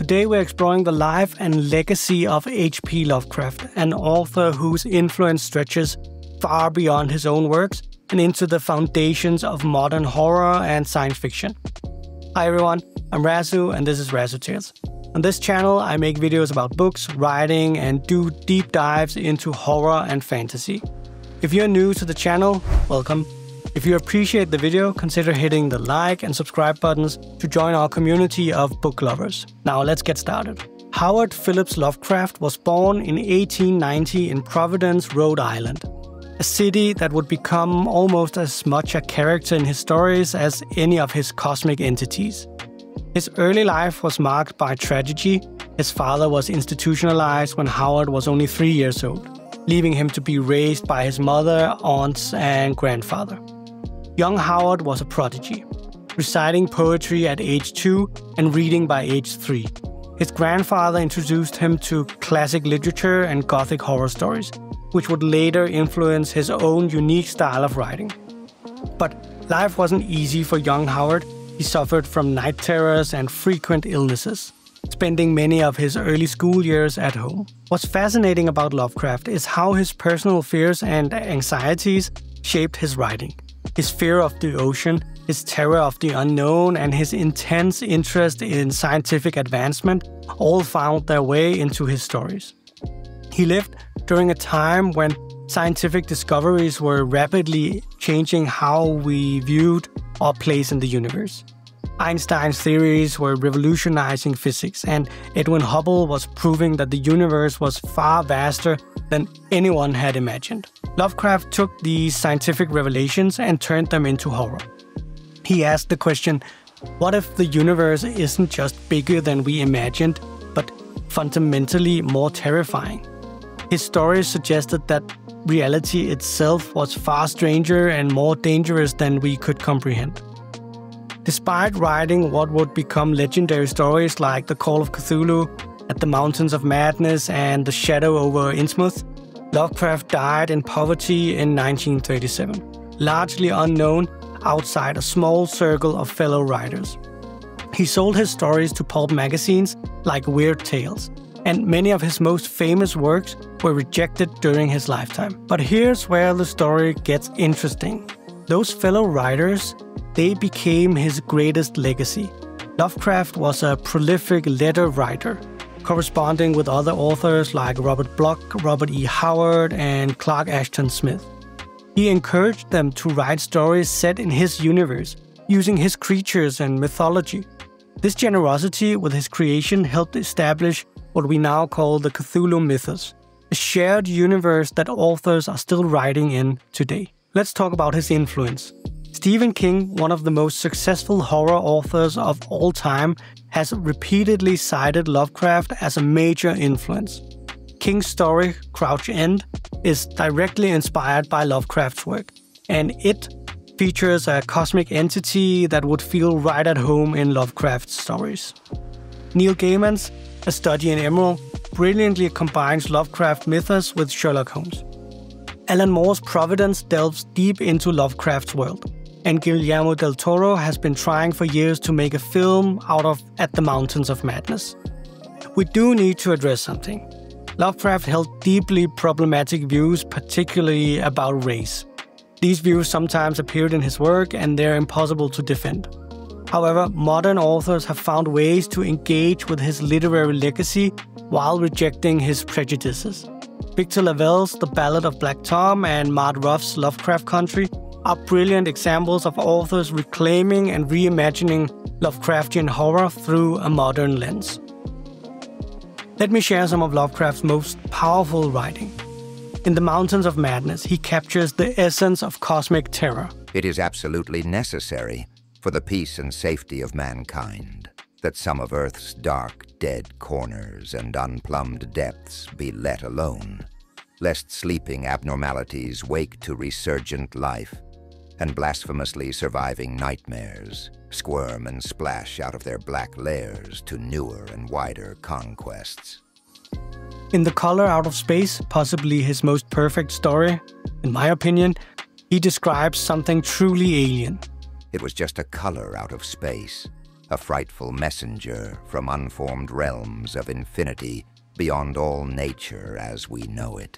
Today we're exploring the life and legacy of H.P. Lovecraft, an author whose influence stretches far beyond his own works and into the foundations of modern horror and science fiction. Hi everyone, I'm Razu and this is Razu Tales. On this channel I make videos about books, writing and do deep dives into horror and fantasy. If you're new to the channel, welcome. If you appreciate the video, consider hitting the like and subscribe buttons to join our community of book lovers. Now let's get started. Howard Phillips Lovecraft was born in 1890 in Providence, Rhode Island, a city that would become almost as much a character in his stories as any of his cosmic entities. His early life was marked by tragedy. His father was institutionalized when Howard was only 3 years old, leaving him to be raised by his mother, aunts, and grandfather. Young Howard was a prodigy, reciting poetry at age 2 and reading by age 3. His grandfather introduced him to classic literature and gothic horror stories, which would later influence his own unique style of writing. But life wasn't easy for young Howard. He suffered from night terrors and frequent illnesses, spending many of his early school years at home. What's fascinating about Lovecraft is how his personal fears and anxieties shaped his writing. His fear of the ocean, his terror of the unknown, and his intense interest in scientific advancement all found their way into his stories. He lived during a time when scientific discoveries were rapidly changing how we viewed our place in the universe. Einstein's theories were revolutionizing physics, and Edwin Hubble was proving that the universe was far vaster than anyone had imagined. Lovecraft took these scientific revelations and turned them into horror. He asked the question, what if the universe isn't just bigger than we imagined, but fundamentally more terrifying? His stories suggested that reality itself was far stranger and more dangerous than we could comprehend. Despite writing what would become legendary stories like the Call of Cthulhu, At the Mountains of Madness, and The Shadow over Innsmouth, Lovecraft died in poverty in 1937, largely unknown outside a small circle of fellow writers. He sold his stories to pulp magazines like Weird Tales, and many of his most famous works were rejected during his lifetime. But here's where the story gets interesting. Those fellow writers, they became his greatest legacy. Lovecraft was a prolific letter writer, corresponding with other authors like Robert Bloch, Robert E. Howard, and Clark Ashton Smith. He encouraged them to write stories set in his universe, using his creatures and mythology. This generosity with his creation helped establish what we now call the CthulhuMythos, a shared universe that authors are still writing in today. Let's talk about his influence. Stephen King, one of the most successful horror authors of all time, has repeatedly cited Lovecraft as a major influence. King's story, Crouch End, is directly inspired by Lovecraft's work, and it features a cosmic entity that would feel right at home in Lovecraft's stories. Neil Gaiman's A Study in Emerald brilliantly combines Lovecraft mythos with Sherlock Holmes. Alan Moore's Providence delves deep into Lovecraft's world, and Guillermo del Toro has been trying for years to make a film out of At the Mountains of Madness. We do need to address something. Lovecraft held deeply problematic views, particularly about race. These views sometimes appeared in his work, and they're impossible to defend. However, modern authors have found ways to engage with his literary legacy while rejecting his prejudices. Victor LaValle's The Ballad of Black Tom and Matt Ruff's Lovecraft Country are brilliant examples of authors reclaiming and reimagining Lovecraftian horror through a modern lens. Let me share some of Lovecraft's most powerful writing. In The Mountains of Madness, he captures the essence of cosmic terror. It is absolutely necessary for the peace and safety of mankind that some of Earth's dark, dead corners and unplumbed depths be let alone, lest sleeping abnormalities wake to resurgent life, and blasphemously surviving nightmares squirm and splash out of their black lairs to newer and wider conquests. In The Color Out of Space, possibly his most perfect story, in my opinion, he describes something truly alien. It was just a color out of space, a frightful messenger from unformed realms of infinity beyond all nature as we know it.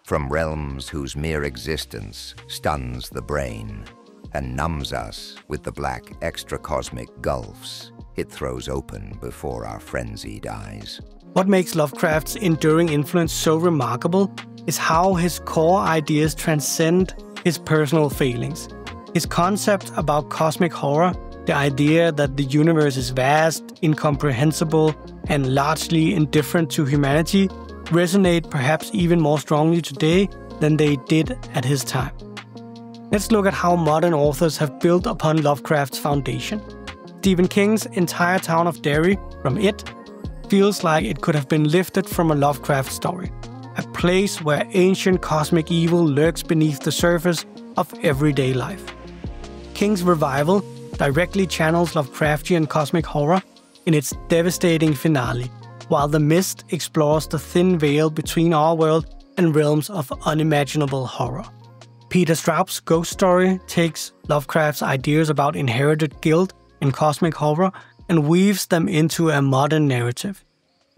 From realms whose mere existence stuns the brain and numbs us with the black extracosmic gulfs it throws open before our frenzied eyes. What makes Lovecraft's enduring influence so remarkable is how his core ideas transcend his personal failings. His concept about cosmic horror, the idea that the universe is vast, incomprehensible, and largely indifferent to humanity, resonate perhaps even more strongly today than they did at his time. Let's look at how modern authors have built upon Lovecraft's foundation. Stephen King's entire town of Derry, from It, feels like it could have been lifted from a Lovecraft story. A place where ancient cosmic evil lurks beneath the surface of everyday life. King's Revival directly channels Lovecraftian cosmic horror in its devastating finale, while The Mist explores the thin veil between our world and realms of unimaginable horror. Peter Straub's Ghost Story takes Lovecraft's ideas about inherited guilt and cosmic horror and weaves them into a modern narrative.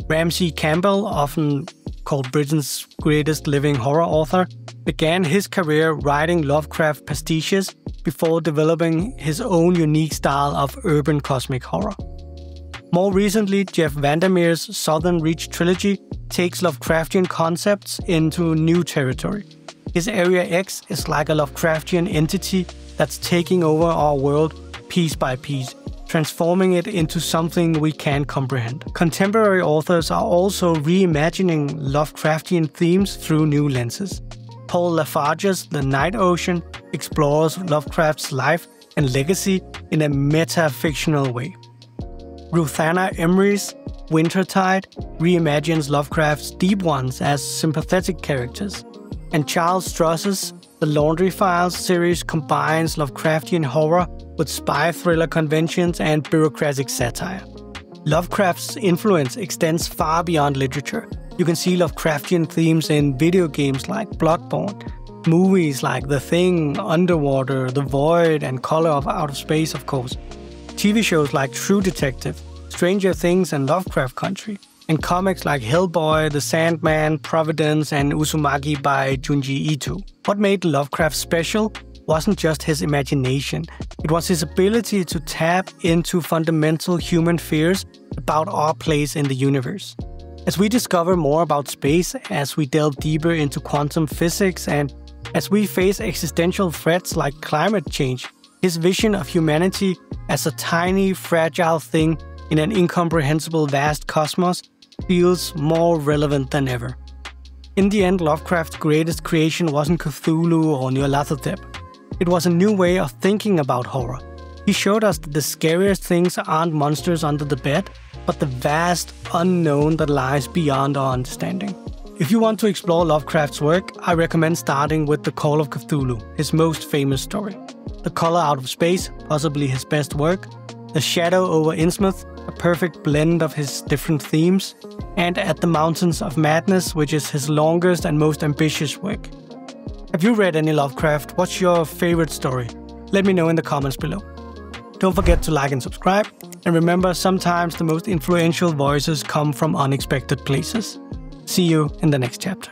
Ramsey Campbell, often called Britain's greatest living horror author, began his career writing Lovecraft pastiches before developing his own unique style of urban cosmic horror. More recently, Jeff Vandermeer's Southern Reach trilogy takes Lovecraftian concepts into new territory. His Area X is like a Lovecraftian entity that's taking over our world piece by piece, transforming it into something we can't comprehend. Contemporary authors are also reimagining Lovecraftian themes through new lenses. Paul Lafarge's The Night Ocean explores Lovecraft's life and legacy in a meta-fictional way. Ruthanna Emery's Wintertide reimagines Lovecraft's Deep Ones as sympathetic characters. And Charles Stross's The Laundry Files series combines Lovecraftian horror with spy thriller conventions and bureaucratic satire. Lovecraft's influence extends far beyond literature. You can see Lovecraftian themes in video games like Bloodborne, movies like The Thing, Underwater, The Void, and Color of Out of Space, of course, TV shows like True Detective, Stranger Things, and Lovecraft Country, and comics like Hellboy, The Sandman, Providence, and Uzumaki by Junji Ito. What made Lovecraft special wasn't just his imagination, it was his ability to tap into fundamental human fears about our place in the universe. As we discover more about space, as we delve deeper into quantum physics, and as we face existential threats like climate change, his vision of humanity as a tiny, fragile thing in an incomprehensible vast cosmos feels more relevant than ever. In the end, Lovecraft's greatest creation wasn't Cthulhu or Nyarlathotep. It was a new way of thinking about horror. He showed us that the scariest things aren't monsters under the bed, but the vast unknown that lies beyond our understanding. If you want to explore Lovecraft's work, I recommend starting with the Call of Cthulhu, his most famous story. The Color Out of Space, possibly his best work. The Shadow over Innsmouth, a perfect blend of his different themes. And At the Mountains of Madness, which is his longest and most ambitious work. Have you read any Lovecraft? What's your favorite story? Let me know in the comments below. Don't forget to like and subscribe. And remember, sometimes the most influential voices come from unexpected places. See you in the next chapter.